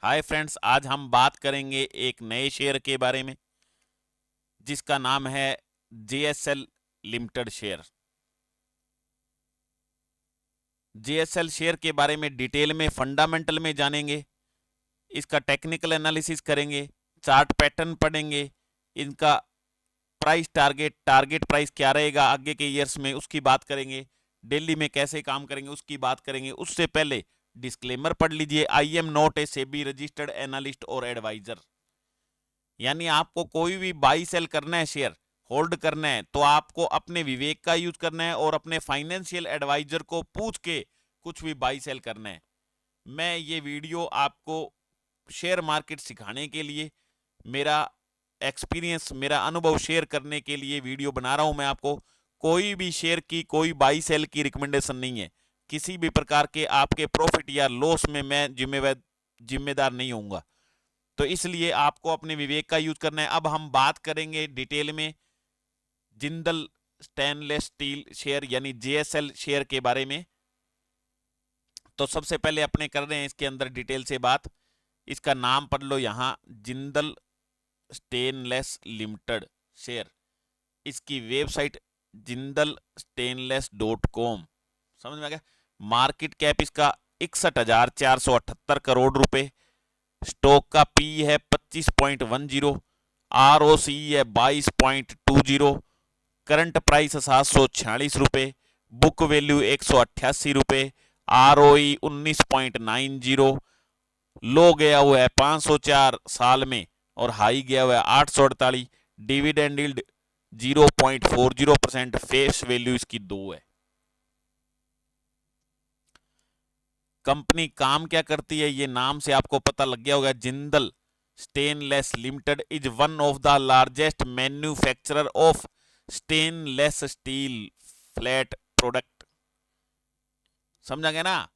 Hi friends, आज हम बात करेंगे एक नए शेयर के बारे में जिसका नाम है JSL limited share. JSL share के बारे में डिटेल में फंडामेंटल में जानेंगे, इसका टेक्निकल एनालिसिस करेंगे, चार्ट पैटर्न पढ़ेंगे, इनका प्राइस टारगेट टारगेट प्राइस क्या रहेगा आगे के ईयर्स में उसकी बात करेंगे, डेली में कैसे काम करेंगे उसकी बात करेंगे। उससे पहले डिस्क्लेमर पढ़ लीजिए, I am not a SEBI registered analyst और एडवाइजर। यानी आपको कोई भी बाई सेल करना है, शेयर होल्ड करना है, तो आपको अपने विवेक का यूज करना है और अपने फाइनेंशियल एडवाइजर को पूछ के कुछ भी बाई सेल करना है। मैं ये वीडियो आपको शेयर मार्केट सिखाने के लिए, मेरा एक्सपीरियंस, मेरा अनुभव शेयर करने के लिए वीडियो बना रहा हूं। मैं आपको कोई भी शेयर की, कोई बाई सेल की रिकमेंडेशन नहीं है। किसी भी प्रकार के आपके प्रॉफिट या लॉस में मैं जिम्मेदार नहीं होऊंगा। तो इसलिए आपको अपने विवेक का यूज करना है। अब हम बात करेंगे डिटेल में जिंदल स्टेनलेस स्टील शेयर यानी जेएसएल शेयर के बारे में। तो सबसे पहले अपने कर रहे हैं इसके अंदर डिटेल से बात। इसका नाम पढ़ लो यहां, जिंदल स्टेनलेस लिमिटेड शेयर। इसकी वेबसाइट जिंदल स्टेनलेस .com। समझ में आ गया। मार्केट कैप इसका 61,478 करोड़ रुपए। स्टॉक का पी है 25.10, आरओसी है 22.20, करंट प्राइस 746 रुपए, बुक वैल्यू 188 रुपए, आरओई 19.90, लो गया हुआ है 504 साल में और हाई गया हुआ है 848। डिविडेंड यील्ड 0.40%, फेस वैल्यू इसकी 2 है। कंपनी काम क्या करती है ये नाम से आपको पता लग गया होगा। Jindal stainless limited is one of the largest manufacturer of stainless steel flat product. समझा गया ना।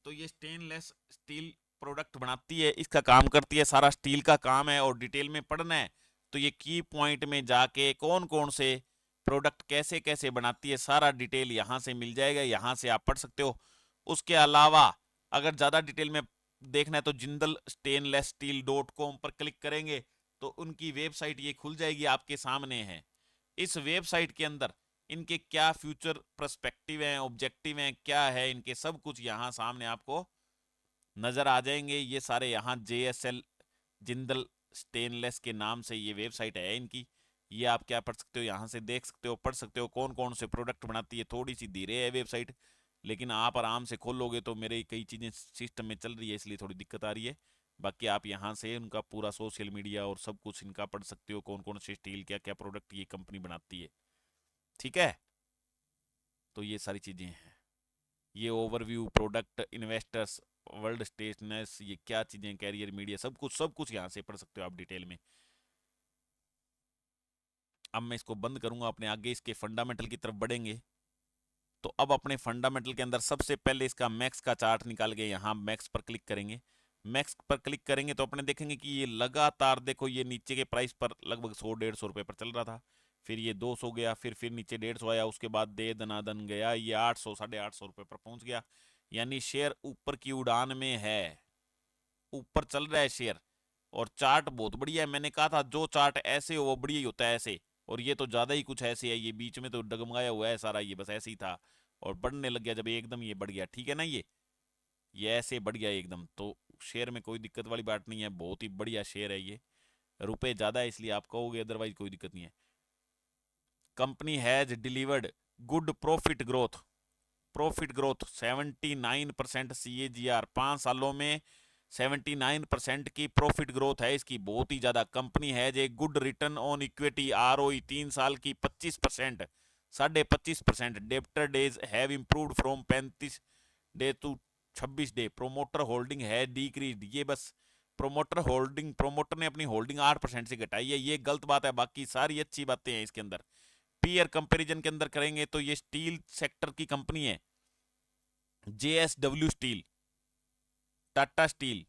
तो ये स्टेनलेस स्टील प्रोडक्ट बनाती है, इसका काम करती है, सारा स्टील का काम है। और डिटेल में पढ़ना है तो ये की पॉइंट में जाके कौन कौन से प्रोडक्ट कैसे कैसे बनाती है सारा डिटेल यहां से मिल जाएगा, यहां से आप पढ़ सकते हो। उसके अलावा अगर ज्यादा डिटेल में देखना है तो जिंदल स्टेनलेस स्टील .com पर क्लिक करेंगे तो उनकी वेबसाइट ये खुल जाएगी, आपके सामने है। इस वेबसाइट के अंदर इनके क्या फ्यूचर पर्सपेक्टिव हैं, ऑब्जेक्टिव हैं, क्या है इनके, सब कुछ यहां सामने आपको नजर आ जाएंगे। ये सारे यहाँ जेएसएल जिंदल स्टेनलेस के नाम से ये वेबसाइट है इनकी। ये आप क्या पढ़ सकते हो, यहाँ से देख सकते हो, पढ़ सकते हो कौन कौन से प्रोडक्ट बनाती है। थोड़ी सी धीरे है वेबसाइट, लेकिन आप आराम से खोलोगे तो मेरे कई चीज़ें सिस्टम में चल रही है इसलिए थोड़ी दिक्कत आ रही है। बाकी आप यहाँ से उनका पूरा सोशल मीडिया और सब कुछ इनका पढ़ सकते हो, कौन कौन से स्टील, क्या क्या प्रोडक्ट ये कंपनी बनाती है। ठीक है, तो ये सारी चीज़ें हैं। ये ओवरव्यू, प्रोडक्ट, इन्वेस्टर्स, वर्ल्ड स्टेटनेस, ये क्या चीजें, कैरियर, मीडिया, सब कुछ यहां से पढ़ सकते हो आप डिटेल में। अब मैं इसको बंद करूंगा, अपने आगे इसके फंडामेंटल की तरफ बढ़ेंगे। तो अब अपने फंडामेंटल के अंदर सबसे पहले इसका मैक्स का चार्ट निकाल के यहाँ मैक्स पर क्लिक करेंगे। मैक्स पर क्लिक करेंगे तो अपने देखेंगे कि ये लगातार, देखो ये नीचे के प्राइस पर लगभग 100-150 रुपए पर चल रहा था, फिर ये 200 गया, फिर नीचे 150 आया, उसके बाद दे दनादन गया, ये 800 850 रुपए पर पहुंच गया। यानी शेयर ऊपर की उड़ान में है, ऊपर चल रहा है शेयर। और चार्ट बहुत बढ़िया है, मैंने कहा था जो चार्ट ऐसे हो वो बढ़िया ही होता है ऐसे। और ये तो ज्यादा ही कुछ ऐसे है, ये बीच में तो डगमगाया हुआ है सारा, ये बस ऐसे ही था और बढ़ने लग गया जब एकदम ये बढ़ गया। ठीक है ना, ये ऐसे बढ़ गया एकदम। तो शेयर में कोई दिक्कत वाली बात नहीं है, बहुत ही बढ़िया शेयर है ये। रुपए ज्यादा है इसलिए आप कहोगे, अदरवाइज कोई दिक्कत नहीं है। Company has delivered good profit growth 79% CAGR, 5 सालों में 79% की प्रॉफिट ग्रोथ है इसकी, बहुत ही ज्यादा। कंपनी है जे good return on equity, ROE 3 साल की 25%, 25.5%। Debtor days have improved from 35 day to 26 day. Promoter holding है डिक्रीज, ये बस प्रोमोटर ने अपनी होल्डिंग 8% से घटाई है, ये गलत बात है। बाकी सारी अच्छी बातें हैं इसके अंदर। पीयर कंपैरिजन के अंदर करेंगे तो ये स्टील सेक्टर की कंपनी है। JSW steel, Tata steel,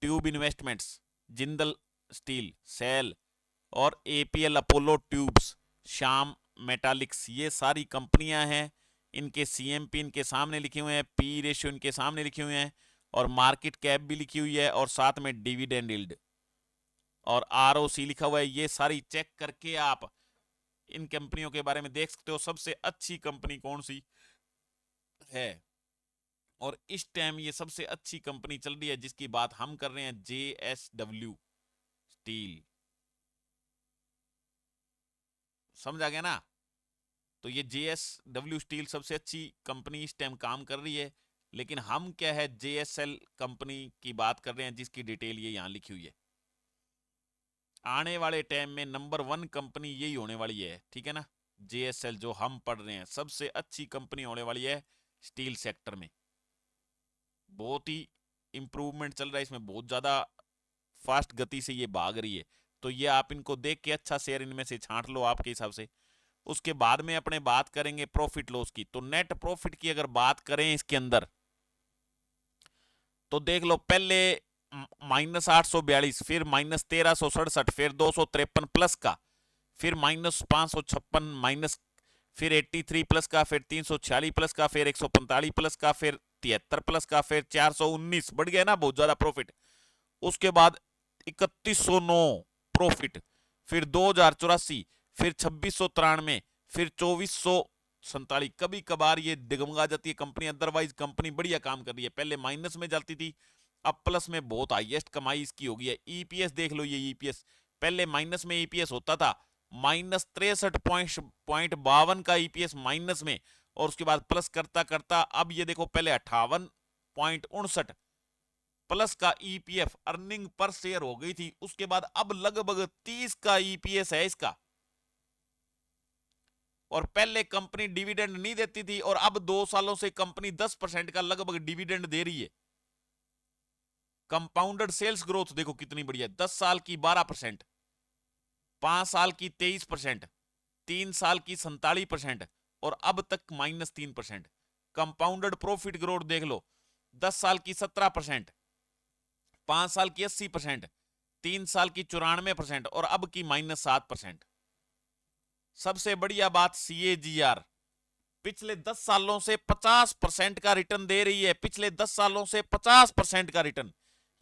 tube investments, Jindal steel, SAIL और APL Apollo tubes, Shyam metallics, ये सारी कंपनियां हैं। इनके CMP इनके सामने लिखे हुए हैं, पी रेशियो इनके सामने लिखे हुए हैं। और मार्केट कैप भी लिखी हुई है और साथ में डिविडेंड यील्ड और आरओसी लिखा हुआ है। ये सारी चेक करके आप इन कंपनियों के बारे में देख सकते हो सबसे अच्छी कंपनी कौन सी है। और इस टाइम ये सबसे अच्छी कंपनी चल रही है जिसकी बात हम कर रहे हैं, जेएसडब्ल्यू स्टील। समझ आ गया ना? तो ये जेएसडब्ल्यू स्टील सबसे अच्छी कंपनी इस टाइम काम कर रही है। लेकिन हम क्या है, जेएसएल कंपनी की बात कर रहे हैं जिसकी डिटेल ये यहां लिखी हुई है। आने वाले टाइम में नंबर 1 कंपनी यही होने वाली है, ठीक है ना। जेएसएल जो हम पढ़ रहे हैं सबसे अच्छी कंपनी होने वाली है स्टील सेक्टर में। बहुत ही इंप्रूवमेंट चल रहा है इसमें, बहुत ज्यादा फास्ट गति से ये भाग रही है। तो ये आप इनको देख के अच्छा शेयर इनमें से छांट लो आपके हिसाब से। उसके बाद में अपने बात करेंगे प्रॉफिट लॉस की। तो नेट प्रॉफिट की अगर बात करें इसके अंदर तो देख लो, पहले -842, फिर -1367, फिर 253 प्लस का, फिर -556 माइनस, फिर 83 प्लस का, फिर 346 प्लस का, फिर 145 प्लस का, फिर 73 प्लस का, फिर 419। बढ़ गया ना बहुत ज्यादा प्रॉफिट। उसके बाद 3109 प्रॉफिट, फिर 2084, फिर 2693, फिर 2447। कभी कभार ये डगमगा जाती है कंपनी, अदरवाइज कंपनी बढ़िया काम कर रही है। पहले माइनस में चलती थी, अब प्लस में बहुत हाईएस्ट कमाई इसकी होगी है। ईपीएस देख लो, ये ईपीएस पहले माइनस में ईपीएस होता था, -63.52 का ईपीएस माइनस में, और उसके बाद प्लस करता करता अब ये देखो, पहले 58.59 प्लस का ईपीएफ अर्निंग पर शेयर हो गई थी। उसके बाद अब लगभग 30 का ईपीएस है इसका। और पहले कंपनी डिविडेंड नहीं देती थी और अब 2 सालों से कंपनी 10% का लगभग डिविडेंड दे रही है। कंपाउंडेड सेल्स ग्रोथ देखो कितनी बढ़िया है, 10 साल की 12%, 5 साल की 23%, 3 साल की 47%, और अब तक -3%। कंपाउंडेड प्रॉफिट ग्रोथ देख लो, 10 साल की 17%, 5 साल की 80%, 3 साल की 94%, और अब की -7%। सबसे बढ़िया बात CAGR पिछले 10 सालों से 50% का रिटर्न दे रही है। पिछले 10 सालों से 50% का रिटर्न,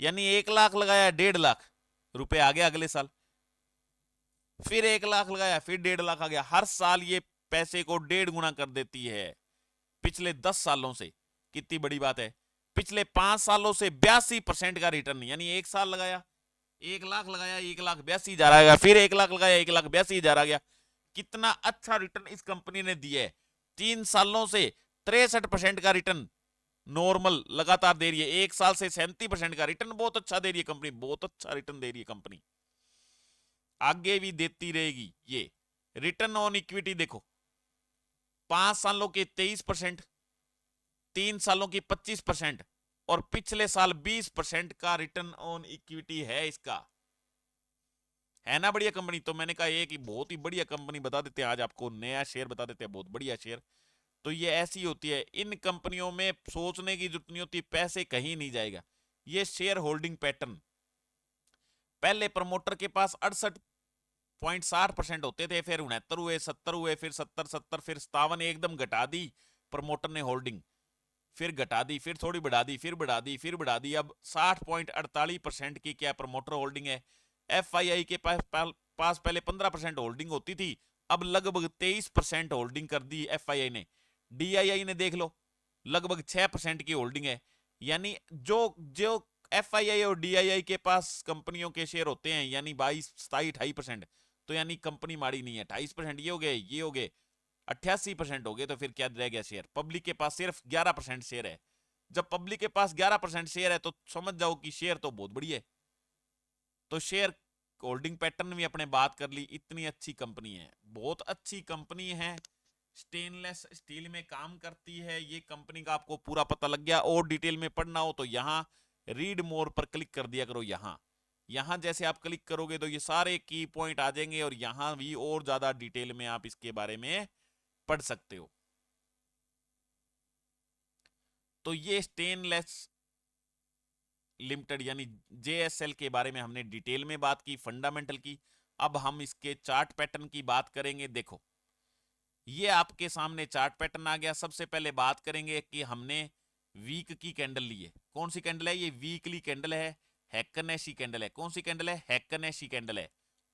यानी 1 लाख लगाया 1.5 लाख रुपए आ गया अगले साल, फिर 1 लाख लगाया फिर 1.5 लाख आ गया। हर साल ये पैसे को 1.5 गुना कर देती है पिछले 10 सालों से। कितनी बड़ी बात है। पिछले 5 सालों से 82% का रिटर्न, यानी 1 साल लगाया 1 लाख लगाया 1,82,000 आ गया, फिर 1 लाख लगाया 1,82,000 आ गया। कितना अच्छा रिटर्न इस कंपनी ने दिया है। 3 सालों से 63% का रिटर्न नॉर्मल लगातार दे रही है। 1 साल से 37% का रिटर्न, बहुत अच्छा दे रही है कंपनी, बहुत अच्छा रिटर्न दे रही है कंपनी, आगे भी देती रहेगी। ये रिटर्न ऑन इक्विटी देखो, 5 सालों के 23%, 3 सालों की 25%, और पिछले साल 20% का रिटर्न ऑन इक्विटी है इसका। है ना बढ़िया कंपनी। तो मैंने कहा एक बहुत ही बढ़िया कंपनी बता देते हैं आज आपको, नया शेयर बता देते हैं, बहुत बढ़िया शेयर। तो ये ऐसी होती है, इन कंपनियों में सोचने की जरूरत नहीं होती, पैसे कहीं नहीं जाएगा। ये शेयर होल्डिंग पैटर्न, पहले प्रमोटर के पास 68.60% होते थे, फिर 69 हुए, 70 हुए, फिर 70, फिर 57, एकदम घटा दी प्रमोटर ने होल्डिंग, फिर घटा दी, फिर थोड़ी बढ़ा दी, फिर बढ़ा दी, फिर बढ़ा दी। अब 60.48% की क्या प्रमोटर होल्डिंग है। FII के पास पहले 15% होल्डिंग होती थी, अब लगभग 23% होल्डिंग कर दी FII ने। DII ने देख लो लगभग 6% की होल्डिंग है। यानी जो जो FII और DII के पास कंपनियों के शेयर होते हैं, यानी 22, 27, 28%, तो यानी कंपनी माड़ी नहीं है। 28% ये हो गए, ये हो गए, 88% हो गए, तो फिर क्या रह गया शेयर। पब्लिक के पास सिर्फ 11% शेयर है। जब पब्लिक के पास 11% शेयर है तो समझ जाओ कि शेयर तो बहुत बढ़िया है। तो शेयर होल्डिंग पैटर्न भी अपने बात कर ली। इतनी अच्छी कंपनी है, बहुत अच्छी कंपनी है, स्टेनलेस स्टील में काम करती है ये कंपनी का। आपको पूरा पता लग गया। और डिटेल में पढ़ना हो तो यहाँ रीड मोर पर क्लिक कर दिया करो। यहाँ जैसे आप क्लिक करोगे तो ये सारे की पॉइंट आ जाएंगे, और यहाँ भी और ज्यादा डिटेल में आप इसके बारे में पढ़ सकते हो। तो ये स्टेनलेस लिमिटेड यानी JSL के बारे में हमने डिटेल में बात की, फंडामेंटल की। अब हम इसके चार्ट पैटर्न की बात करेंगे। देखो ये आपके सामने चार्ट पैटर्न आ गया। सबसे पहले बात करेंगे कि हमने वीक की कैंडल ली है। कौन सी कैंडल है ये? वीकली कैंडल है, हैकनेशी कैंडल है। कौन सी कैंडल है? हैकनेशी कैंडल है।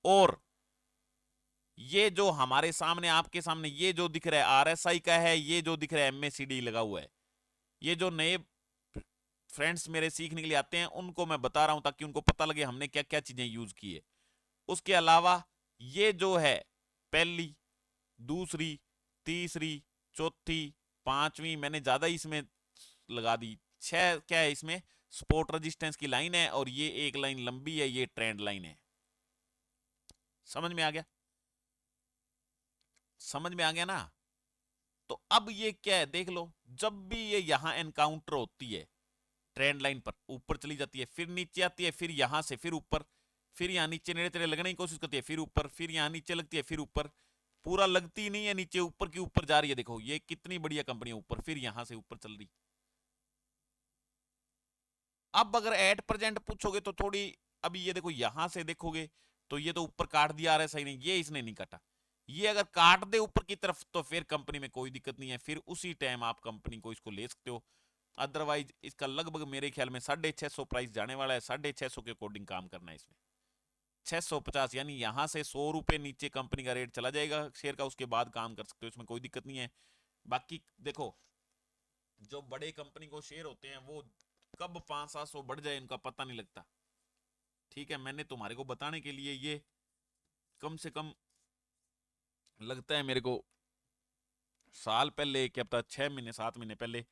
और ये जो हमारे सामने, आपके सामने ये जो दिख रहा है आरएसआई का है, ये जो दिख रहा है एमएसीडी लगा हुआ है। ये जो नए फ्रेंड्स मेरे सीखने के लिए आते हैं उनको मैं बता रहा हूं ताकि उनको पता लगे हमने क्या क्या चीजें यूज की है। उसके अलावा ये जो है पहली, दूसरी, तीसरी, चौथी, पांचवी, मैंने ज्यादा इसमें लगा दी, 6 क्या है इसमें सपोर्ट रेजिस्टेंस की लाइन है, और ये एक लाइन लंबी है, ये ट्रेंड लाइन है। समझ में आ गया? समझ में आ गया ना? तो अब ये क्या है देख लो, जब भी ये यहां एनकाउंटर होती है ट्रेंड लाइन पर, ऊपर चली जाती है, फिर नीचे आती है, फिर यहां से फिर ऊपर, फिर यहां नीचे नेड़े तेड़े लगने की कोशिश करती है, फिर ऊपर, फिर यहां नीचे लगती है, फिर ऊपर, पूरा लगती नहीं है नीचे, ऊपर की ऊपर जा रही है। देखो ये कितनी बढ़िया कंपनी है, ऊपर, फिर यहां से ऊपर चल रही। अब अगर एट प्रेजेंट पूछोगे तो थोड़ी, अभी ये देखो यहां से देखोगे तो ये तो ऊपर काट दिया आ रहा है, सही नहीं, ये इसने नहीं काटा। ये अगर काट दे ऊपर की तरफ तो फिर कंपनी में कोई दिक्कत नहीं है, फिर उसी टाइम आप कंपनी को इसको ले सकते हो। अदरवाइज इसका लगभग मेरे ख्याल में 650 प्राइस जाने वाला है, 650 के अकॉर्डिंग काम करना है इसमें। 650 यानी यहां से 100 रुपए नीचे कंपनी का रेट चला जाएगा शेयर का, उसके बाद काम कर सकते हो, इसमें कोई दिक्कत नहीं है। बाकी देखो, जो बड़े कंपनी को शेयर होते हैं वो कब 500-700 बढ़ जाए इनका पता नहीं लगता। ठीक है, मैंने तुम्हारे को बताने के लिए ये कम से कम लगता है मेरे को साल पहले, क्या पता 6 महीने 7 महीने पहले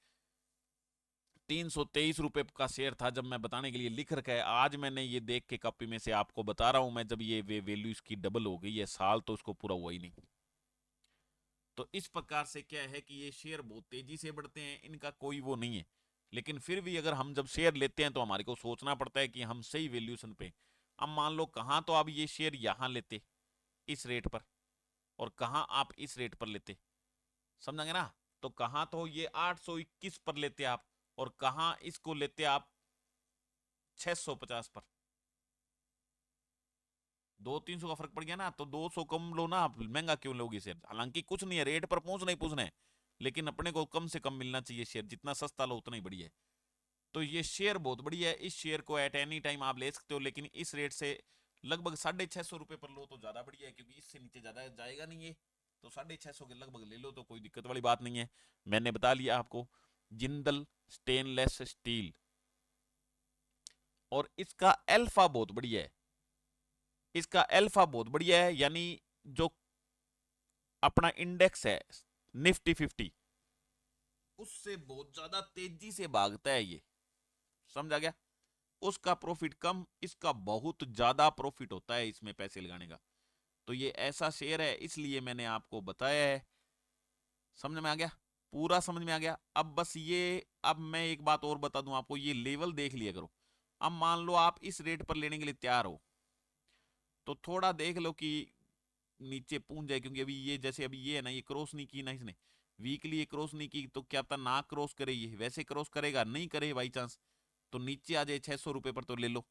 323 रुपए का शेयर था, जब मैं बताने के लिए लिख रखा है। आज मैंने ये देख के कॉपी में से आपको बता रहा हूं मैं, जब ये वैल्यू इसकी डबल हो गई है, साल तो उसको पूरा हुआ ही नहीं। तो इस प्रकार से क्या है कि ये शेयर बहुत तेजी से बढ़ते हैं, इनका कोई वो नहीं है। लेकिन फिर भी अगर हम जब शेयर लेते हैं तो हमारे को सोचना पड़ता है कि हम सही वैल्यूएशन पे। अब मान लो कहाँ तो आप ये शेयर यहां लेते इस रेट पर, और कहाँ आप इस रेट पर लेते, समझेंगे ना? तो कहाँ तो ये 821 पर लेते आप, और कहाँ इसको लेते आप 650 पर। 200-300 का फर्क पड़ गया ना, तो 200 कम लो ना आप, महंगा क्यों लोगे शेयर? हालांकि कुछ नहीं है, रेट पर पहुंच नहीं पूछना है, लेकिन अपने को कम से कम मिलना चाहिए शेयर, जितना सस्ता लो उतना ही बढ़िया है। तो ये शेयर बहुत बढ़िया है, इस शेयर को एट एनी टाइम आप ले सकते हो, लेकिन इस रेट से लगभग 650 रुपए पर लो तो ज्यादा बढ़िया है, क्योंकि इससे नीचे ज्यादा जाएगा नहीं ये। तो 650 के लगभग ले लो तो कोई दिक्कत वाली बात नहीं है। मैंने बता लिया आपको, जिंदल स्टेनलेस स्टील, और इसका अल्फा बहुत बढ़िया है। इसका अल्फा बहुत बढ़िया है, यानी जो अपना इंडेक्स है निफ्टी 50, उससे बहुत ज्यादा तेजी से भागता है ये, समझा गया? उसका प्रॉफिट कम, इसका बहुत ज्यादा प्रॉफिट होता है इसमें पैसे लगाने का। तो ये ऐसा शेयर है, इसलिए मैंने आपको बताया है। समझ में आ गया? पूरा समझ में आ गया? अब बस ये, अब मैं एक बात और बता दूं आपको, ये लेवल देख लिया करो। अब मान लो आप इस रेट पर लेने के लिए तैयार हो, तो थोड़ा देख लो कि नीचे पूंछ जाए, क्योंकि अभी ये जैसे अभी ये है ना, ये क्रॉस नहीं की ना इसने, वीकली ये क्रॉस नहीं की, तो क्या पता ना क्रॉस करे, ये वैसे क्रॉस करेगा, नहीं करे बाई चांस तो नीचे आ जाए 600 रुपए पर, तो ले लो।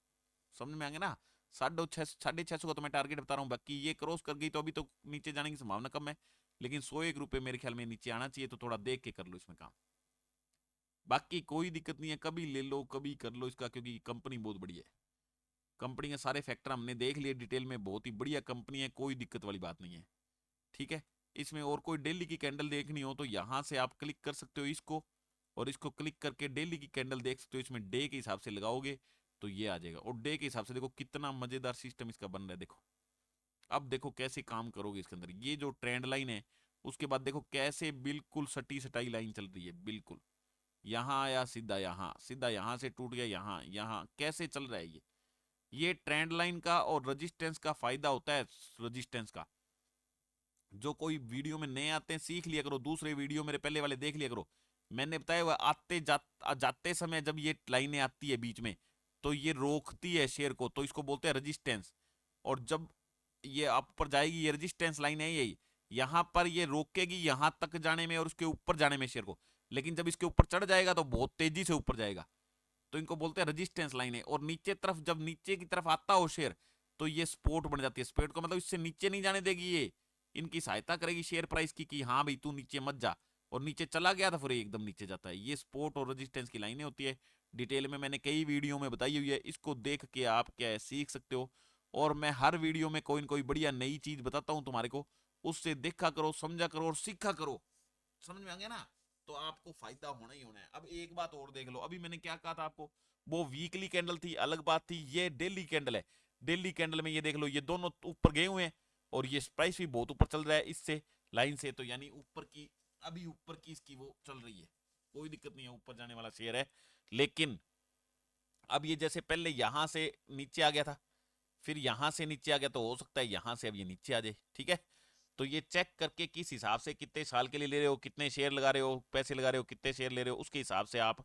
समझ में आ गया ना? 650 का तो मैं टारगेट बता रहा हूँ, बाकी ये क्रॉस कर गई तो अभी तो नीचे जाने की संभावना कम है, लेकिन 101 रुपए मेरे ख्याल में नीचे आना चाहिए, तो थोड़ा देख के कर लो इसमें काम। बाकी कोई दिक्कत नहीं है, कभी ले लो कभी कर लो इसका, क्योंकि कंपनी बहुत बढ़िया है। कंपनी के सारे फैक्टर हमने देख लिए डिटेल में, बहुत ही बढ़िया कंपनी है, कोई दिक्कत वाली बात नहीं है। ठीक है, इसमें और कोई डेली की कैंडल देखनी हो तो यहां से आप क्लिक कर सकते हो इसको, और इसको क्लिक करके डेली की कैंडल देख सकते हो। इसमें डे के हिसाब से लगाओगे तो ये आ जाएगा, और डे के हिसाब से देखो कितना मजेदार सिस्टम इसका बन रहा है। देखो अब देखो कैसे काम करोगे इसके अंदर, ये जो ट्रेंड लाइन है उसके बाद देखो कैसे बिल्कुल सटी सटाई लाइन चल रही है, बिल्कुल यहां आया सीधा यहां, सीधा यहां से टूट गया यहां, यहां कैसे चल रहा है ये ट्रेंड लाइन का और रेजिस्टेंस का फायदा होता है। रेजिस्टेंस का जो कोई वीडियो में नए आते हैं सीख लिया करो, दूसरे वीडियो मेरे पहले वाले देख लिया करो। मैंने बताया हुआ जाते समय जब ये लाइनें आती है बीच में, तो ये रोकती है शेयर को, तो इसको बोलते हैं रेजिस्टेंस। और जब ये आप ऊपर जाएगी, ये रेजिस्टेंस लाइन है यही, यहां पर ये रोकेगी यहां तक जाने में और उसके ऊपर जाने में शेयर को, लेकिन जब इसके ऊपर चढ़ जाएगा तो बहुत तेजी से ऊपर जाएगा, तो इनको बोलते हैं रेजिस्टेंस लाइन है। और नीचे तरफ जब नीचे की तरफ आता हो शेयर, तो ये सपोर्ट बन जाती है। सपोर्ट का मतलब इससे नीचे नहीं जाने देगी ये, इनकी सहायता करेगी शेयर प्राइस की कि हाँ भाई तू नीचे मत जा, और नीचे चला गया था फिर एकदम नीचे जाता है। ये सपोर्ट और रेजिस्टेंस की लाइनें होती है, डिटेल में मैंने कई वीडियो में बताई हुई है, इसको देख के आप क्या है सीख सकते हो। और मैं हर वीडियो में कोई न कोई बढ़िया नई चीज बताता हूँ तुम्हारे को, उससे देखा करो, समझा करो और सीखा करो। समझ में आ गया ना? तो आपको फायदा होना ही होना है। अब एक बात और देख लो, अभी मैंने क्या कहा था आपको, वो वीकली कैंडल थी अलग बात थी, ये डेली कैंडल है। डेली कैंडल में ये देख लो, ये दोनों ऊपर गए हुए हैं और ये प्राइस भी बहुत ऊपर चल रहा है इससे लाइन से, तो यानी ऊपर की, अभी ऊपर की इसकी वो चल रही है, कोई दिक्कत नहीं है, ऊपर जाने वाला शेयर है। लेकिन अब ये जैसे पहले यहां से नीचे आ गया था, फिर यहां से नीचे आ गया, तो हो सकता है यहां से अब ये नीचे आ जाए, ठीक है। तो ये चेक करके किस हिसाब से कितने साल के लिए ले रहे हो, कितने शेयर लगा रहे हो, पैसे लगा रहे हो, कितने शेयर ले रहे हो, उसके हिसाब से आप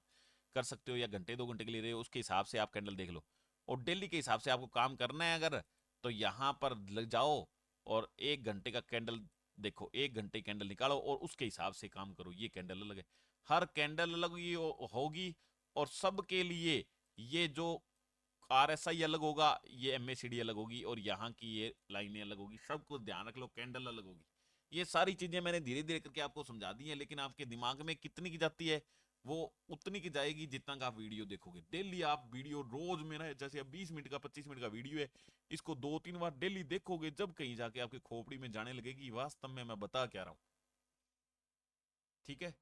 कर सकते हो, या घंटे 2 घंटे के लिए रहे हो उसके हिसाब से आप कैंडल देख लो। और डेली के हिसाब से आपको काम करना है अगर, तो यहाँ पर लग जाओ और 1 घंटे का कैंडल देखो, 1 घंटे कैंडल निकालो और उसके हिसाब से काम करो। ये कैंडल अलग है, हर कैंडल अलग होगी, और सबके लिए ये जो आरएसआई अलग होगा, ये एमएसीडी अलग होगी, और यहाँ की ये लाइनें अलग होगी, सब कुछ ध्यान रख लो, कैंडल अलग होगी। ये सारी चीजें मैंने धीरे धीरे करके आपको समझा दी हैं, लेकिन आपके दिमाग में कितनी की जाती है, वो उतनी की जाएगी जितना का आप वीडियो देखोगे। डेली आप वीडियो रोज मेरा, जैसे अब 20 मिनट का 25 मिनट का वीडियो है, इसको 2-3 बार डेली देखोगे, जब कहीं जाके आपकी खोपड़ी में जाने लगेगी वास्तव में मैं बता क्या रहा हूं, ठीक है।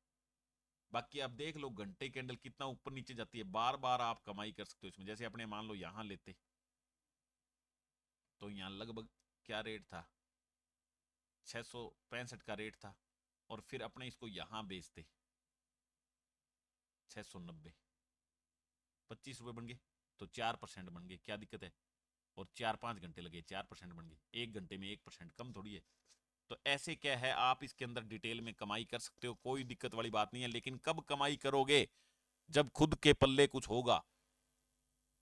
बाकी आप देख लो घंटे कैंडल कितना ऊपर नीचे जाती है, बार बार आप कमाई कर सकते हो इसमें। जैसे अपने मान लो यहां लेते, तो यहाँ लगभग क्या रेट था, 665 का रेट था, और फिर अपने इसको यहां बेचते 690, 25 रुपए बन गए, तो 4% बन गए, क्या दिक्कत है। और 4-5 घंटे लगे, 4% बन गए, 1 घंटे में 1% कम थोड़ी है। तो ऐसे क्या है, आप इसके अंदर डिटेल में कमाई कर सकते हो, कोई दिक्कत वाली बात नहीं है। लेकिन कब कमाई करोगे, जब खुद के पल्ले कुछ होगा,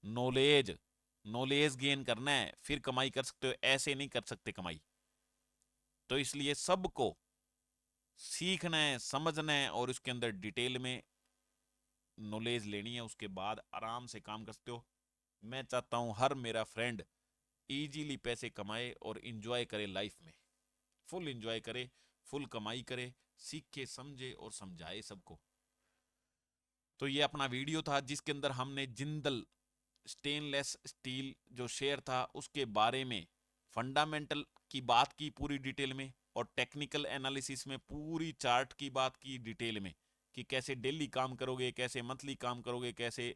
नॉलेज नॉलेज गेन करना है, फिर कमाई कर सकते हो, ऐसे नहीं कर सकते कमाई। तो इसलिए सबको सीखना है, समझना है, और उसके अंदर डिटेल में नॉलेज लेनी है, उसके बाद आराम से काम कर सकते हो। मैं चाहता हूं हर मेरा फ्रेंड इजीली पैसे कमाए और इंजॉय करे लाइफ में, फुल इंजॉय करे, फुल कमाई करे, सीखे समझे और समझाए सबको। तो ये अपना वीडियो था जिसके अंदर हमने जिंदल स्टेनलेस स्टील जो शेयर था उसके बारे में फंडामेंटल की बात की पूरी डिटेल में, और टेक्निकल एनालिसिस में पूरी चार्ट की बात की डिटेल में, कि कैसे डेली काम करोगे, कैसे मंथली काम करोगे, कैसे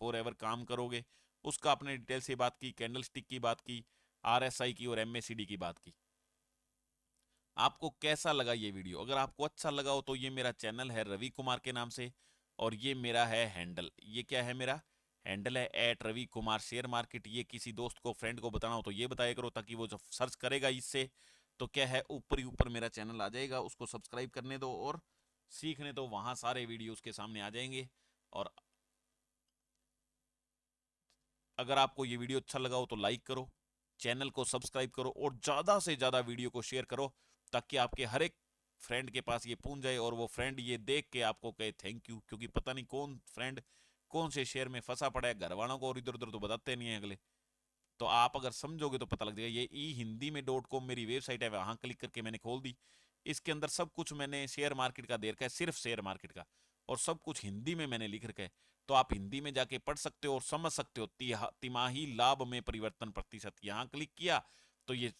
फॉर एवर काम करोगे, उसका अपने डिटेल से बात की, कैंडल स्टिक की बात की, आरएसआई की और एमएसीडी की बात की। आपको कैसा लगा ये वीडियो? अगर आपको अच्छा लगा हो तो ये मेरा चैनल है रवि कुमार के नाम से, और ये मेरा है हैंडल, ये क्या है मेरा हैंडल है @रवि कुमार शेयर मार्केट। ये किसी दोस्त को फ्रेंड को बताना हो तो ये बताया करो, ताकि वो जब सर्च करेगा इससे तो क्या है ऊपर ही ऊपर मेरा चैनल आ जाएगा, उसको सब्सक्राइब करने दो और सीखने दो, वहां सारे वीडियो उसके सामने आ जाएंगे। और अगर आपको ये वीडियो अच्छा लगा हो तो लाइक करो, चैनल को सब्सक्राइब करो, और ज़्यादा से ज़्यादा वीडियो को शेयर करो, ताकि आपके हर एक फ्रेंड के पास ये पहुंच जाए, और वो फ्रेंड ये देख के आपको कहे थैंक यू। क्योंकि पता नहीं कौन फ्रेंड कौन से शेयर में फंसा पड़ा है, घर वालों को और इधर उधर तो बताते नहीं है अगले। तो आप अगर समझोगे तो पता लग जाएगा। ये ई हिंदी में .com मेरी वेबसाइट है, वहां क्लिक करके मैंने खोल दी। इसके अंदर सब कुछ मैंने शेयर मार्केट का दे रखा है, सिर्फ शेयर मार्केट का, और सब कुछ हिंदी में मैंने लिख रखा है। तो आप हिंदी में जाके पढ़ सकते हो और समझ सकते हो। तिमाही लाभ में परिवर्तन प्रतिशत, यहाँ क्लिक किया तो ये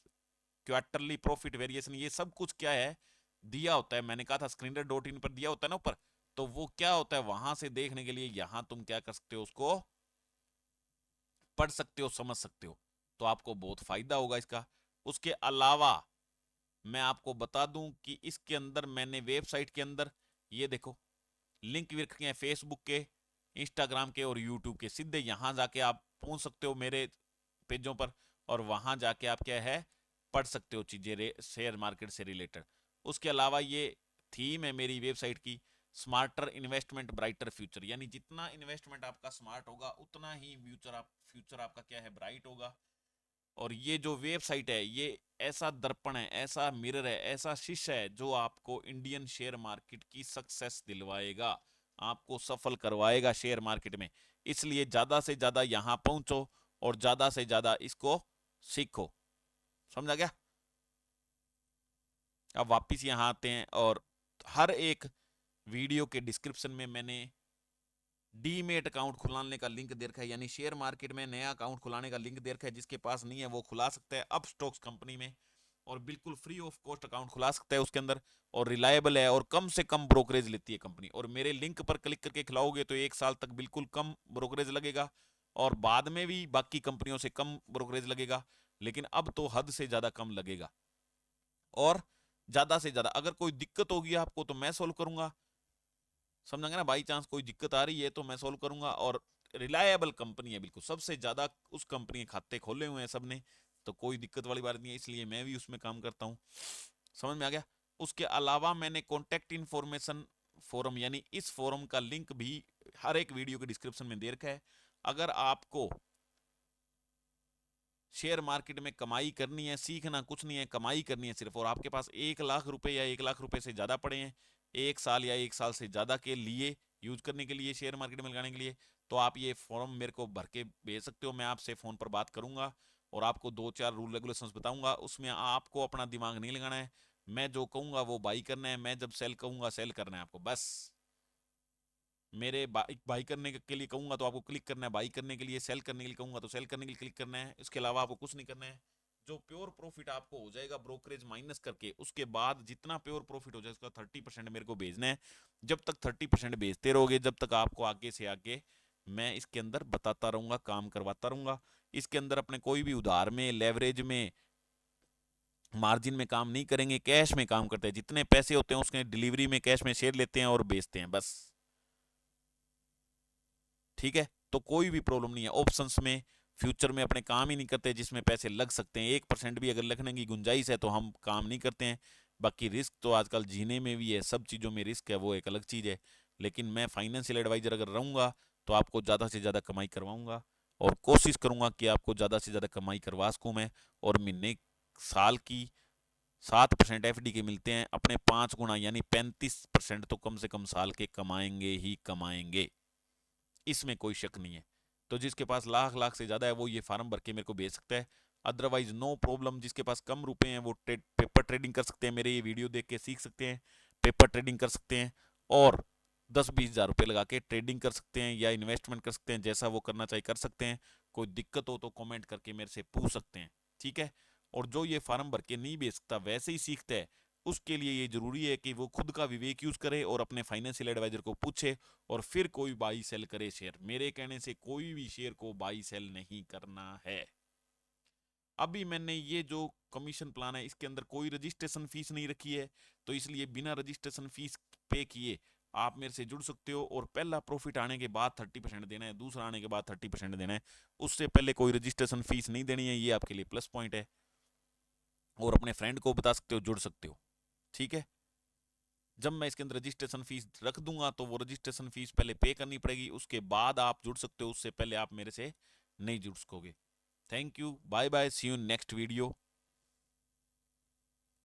क्वार्टरली प्रॉफिट वेरिएशन, ये सब कुछ क्या है दिया होता है। मैंने कहा था screener.in पर दिया होता है ना ऊपर, तो वो क्या होता है वहां से देखने के लिए यहां तुम क्या कर सकते हो, उसको पढ़ सकते हो, समझ सकते हो, तो आपको बहुत फायदा होगा इसका। उसके अलावा मैं आपको बता दूं कि इसके अंदर मैंने वेबसाइट के अंदर ये देखो लिंक भी रखे हैं, फेसबुक के, इंस्टाग्राम के और यूट्यूब के। सीधे यहां जाके आप पहुंच सकते हो मेरे पेजों पर, और वहां जाके आप क्या है पढ़ सकते हो चीजें शेयर मार्केट से रिलेटेड। उसके अलावा ये थीम है मेरी वेबसाइट की, स्मार्टर इन्वेस्टमेंट ब्राइटर फ्यूचर, यानी जितना इन्वेस्टमेंट आपका स्मार्ट होगा उतना ही फ्यूचर आपका क्या है ब्राइट होगा। और ये जो वेबसाइट है ये ऐसा दर्पण है, ऐसा मिरर है, ऐसा शीशा है, जो आपको इंडियन शेयर मार्केट की सक्सेस दिलवाएगा, आपको सफल करवाएगा शेयर मार्केट में। इसलिए ज्यादा से ज्यादा यहां पहुंचो और ज्यादा से ज्यादा इसको सीखो। समझा गया? अब वापिस यहां आते हैं और हर एक वीडियो के डिस्क्रिप्शन में मैंने डीमेट अकाउंट खुलाने का लिंक दे रखा है, यानी शेयर मार्केट में नया अकाउंट खुलाने का लिंक दे रखा है। जिसके पास नहीं है वो खुला सकता है अब स्टॉक्स कंपनी में, और बिल्कुल फ्री ऑफ कॉस्ट अकाउंट खुला सकता है उसके अंदर, और रिलायबल है, और कम से कम ब्रोकरेज लेती है कंपनी। और मेरे लिंक पर क्लिक करके खिलाओगे तो 1 साल तक बिल्कुल कम ब्रोकरेज लगेगा, और बाद में भी बाकी कंपनियों से कम ब्रोकरेज लगेगा, लेकिन अब तो हद से ज्यादा कम लगेगा। और ज्यादा से ज्यादा अगर कोई दिक्कत होगी आपको तो मैं सोल्व करूंगा, समझेंगे ना। बाई चांस कोई दिक्कत आ रही है तो मैं सोल्व करूंगा। और रिलायबल कंपनी है बिल्कुल, सबसे ज्यादा उस कंपनी के खाते खोले हुए हैं सबने, तो कोई दिक्कत वाली बात नहीं है, इसलिए मैं भी उसमें काम करता हूँ। समझ में आ गया। उसके अलावा मैंने कॉन्टेक्ट इन्फॉर्मेशन फोरम, यानी इस फोरम का लिंक भी हर एक वीडियो के डिस्क्रिप्शन में दे रखा है। अगर आपको शेयर मार्केट में कमाई करनी है, सीखना कुछ नहीं है, कमाई करनी है सिर्फ, और आपके पास 1 लाख रुपए या 1 लाख रुपए से ज्यादा पड़े हैं 1 साल या 1 साल से ज्यादा के लिए यूज करने के लिए, शेयर मार्केट में लगाने के लिए, तो आप ये फॉर्म मेरे को भर के भेज सकते हो। मैं आपसे फोन पर बात करूंगा और आपको 2-4 रूल रेगुलेशंस बताऊंगा। उसमें आपको अपना दिमाग नहीं लगाना है, मैं जो कहूंगा वो बाई करना है, मैं जब सेल कहूंगा सेल करना है आपको बस। मेरे बाई करने के लिए कहूंगा तो आपको क्लिक करना है बाई करने के लिए, सेल करने के लिए कहूंगा तो सेल करने के लिए क्लिक करना है। इसके अलावा आपको कुछ नहीं करना है। जो प्योर प्रॉफिट आपको हो जाएगा ब्रोकरेज माइनस करके, उसके बाद जितना प्योर प्रॉफिट हो जाए उसका 30% मेरे को भेजना है। जब तक 30% भेजते रहोगे जब तक आपको आगे से आगे मैं इसके अंदर बताता रहूंगा, काम करवाता रहूंगा। इसके अंदर अपने कोई भी उधार में, लेवरेज में, मार्जिन में काम नहीं करेंगे, कैश में काम करते हैं। जितने पैसे होते हैं उसके डिलीवरी में कैश में शेयर लेते हैं और बेचते हैं बस। ठीक है, तो कोई भी प्रॉब्लम नहीं है। ऑप्शंस में फ्यूचर में अपने काम ही नहीं करते जिसमें पैसे लग सकते हैं। 1% भी अगर लगने की गुंजाइश है तो हम काम नहीं करते हैं। बाकी रिस्क तो आजकल जीने में भी है, सब चीज़ों में रिस्क है, वो एक अलग चीज़ है। लेकिन मैं फाइनेंशियल एडवाइजर अगर रहूँगा तो आपको ज़्यादा से ज़्यादा कमाई करवाऊंगा, और कोशिश करूंगा कि आपको ज़्यादा से ज़्यादा कमाई करवा सकूँ मैं। और महीने साल की 7% एफडी के मिलते हैं, अपने 5 गुना यानी 35% तो कम से कम साल के कमाएंगे ही कमाएंगे, इसमें कोई शक नहीं है। तो जिसके पास लाख लाख से ज़्यादा है वो ये फार्म भर के मेरे को भेज सकता है, अदरवाइज नो प्रॉब्लम। जिसके पास कम रुपए हैं वो पेपर ट्रेडिंग कर सकते हैं, मेरे ये वीडियो देख के सीख सकते हैं, पेपर ट्रेडिंग कर सकते हैं, और 10-20 हज़ार रुपये लगा के ट्रेडिंग कर सकते हैं या इन्वेस्टमेंट कर सकते हैं, जैसा वो करना चाहिए कर सकते हैं। कोई दिक्कत हो तो कमेंट करके मेरे से पूछ सकते हैं, ठीक है। और जो ये फार्म भर के नहीं बेच सकता वैसे ही सीखता है, उसके लिए ये जरूरी है कि वो खुद का विवेक यूज करे और अपने फाइनेंशियल एडवाइजर को पूछे, और फिर कोई बाई सेल करे शेयर। मेरे कहने से कोई भी शेयर को बाई सेल नहीं करना है। अभी मैंने ये जो कमीशन प्लान है इसके अंदर कोई रजिस्ट्रेशन फीस नहीं रखी है, तो इसलिए बिना रजिस्ट्रेशन फीस पे किए आप मेरे से जुड़ सकते हो। और पहला प्रॉफिट आने के बाद 30% देना है, दूसरा आने के बाद 30% देना है, उससे पहले कोई रजिस्ट्रेशन फीस नहीं देनी है। ये आपके लिए प्लस पॉइंट है, और अपने फ्रेंड को बता सकते हो, जुड़ सकते हो, ठीक है। जब मैं इसके अंदर रजिस्ट्रेशन फीस रख दूंगा तो वो रजिस्ट्रेशन फीस पहले पे करनी पड़ेगी, उसके बाद आप जुड़ सकते हो, उससे पहले आप मेरे से नहीं जुड़ सकोगे। Thank you, bye bye, see you next video.